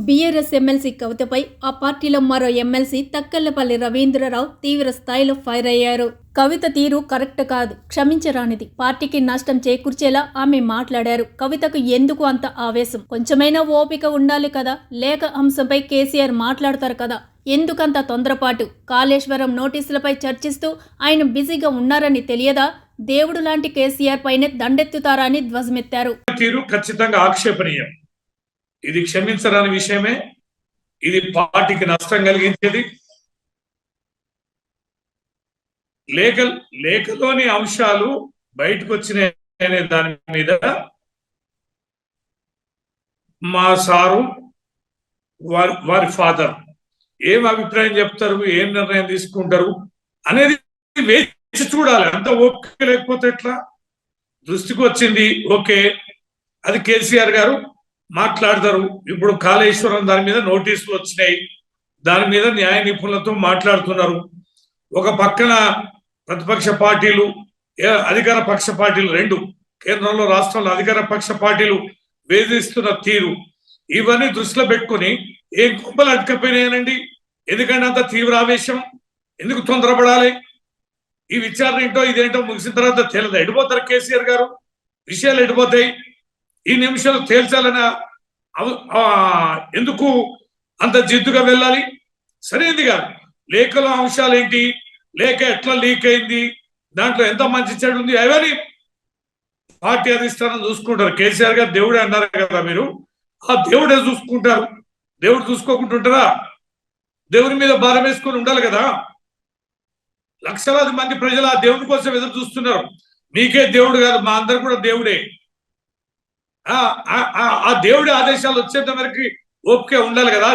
BRS MLC కవితపై ఆ పార్టీలో మరో ఎమ్మెల్సీ తక్కళ్లపల్లి రవీంద్రరావు తీవ్ర స్థాయిలో ఫైర్ అయ్యారు. కవిత తీరు కరెక్ట్ కాదు, క్షమించరానిది, పార్టీకి నష్టం చేకూర్చేలా ఆమె మాట్లాడారు. కవితకు ఎందుకు అంత ఆవేశం? కొంచెమైనా ఓపిక ఉండాలి కదా, లేక అంశంపై కేసీఆర్ మాట్లాడతారు కదా, ఎందుకంత తొందరపాటు? కాళేశ్వరం నోటీసులపై చర్చిస్తూ ఆయన బిజీగా ఉన్నారని తెలియదా? దేవుడు లాంటి కేసీఆర్ పైనే దండెత్తుతారా అని ధ్వజమెత్తారు. తీరు ఖచ్చితంగా ఆక్షేపణీయం. ఇది క్షమించరాని విషయమే. ఇది పార్టీకి నష్టం కలిగించేది. లేఖలోని అంశాలు బయటకు వచ్చినాయనే దాని మీద మా సారు వారి ఫాదర్ ఏం అభిప్రాయం చెప్తారు, ఏం నిర్ణయం తీసుకుంటారు అనేది వేచి చూడాలి. అంత ఓకే లేకపోతే ఎట్లా? దృష్టికి వచ్చింది, ఓకే, అది కేసీఆర్ గారు మాట్లాడతారు. ఇప్పుడు కాళేశ్వరం దాని మీద నోటీసులు వచ్చినాయి, దాని మీద న్యాయ నిపుణులతో మాట్లాడుతున్నారు. ఒక పక్కన ప్రతిపక్ష పార్టీలు, అధికార పక్ష పార్టీలు, రెండు కేంద్రంలో రాష్ట్రంలో అధికార పక్ష పార్టీలు వేధిస్తున్న తీరు, ఇవన్నీ దృష్టిలో పెట్టుకుని ఏం కుప్పలు అడ్డుకపోయినాయనండి? ఎందుకంటే అంత తీవ్ర ఆవేశం? ఎందుకు తొందరపడాలి? ఈ విచారణ ఏంటో ఇదేంటో ముగిసిన తర్వాత తేలదు. ఎడిపోతారు కేసీఆర్ గారు, విషయాలు ఎడిపోతాయి. ఈ నిమిషాలు తేల్చాలని ఎందుకు అంత జిద్దుగా వెళ్ళాలి? సరైనది కాదు. లేఖలో అంశాలు ఏంటి, లేఖ ఎట్లా లీక్ అయింది, దాంట్లో ఎంత మంచి చెడు ఉంది, అవన్నీ పార్టీ అధిష్టానం చూసుకుంటారు. కేసీఆర్ గారు దేవుడే అన్నారు కదా, మీరు ఆ దేవుడే చూసుకుంటారు. దేవుడు చూసుకోకుంటుంటారా? దేవుని మీద భారం వేసుకొని ఉండాలి కదా. లక్షలాది మంది ప్రజలు ఆ దేవుడి కోసం ఎదురు చూస్తున్నారు. మీకే దేవుడు కాదు, మా అందరు కూడా దేవుడే. ఆ దేవుడి ఆదేశాలు వచ్చేంత వరకు ఓపిక ఉండాలి కదా.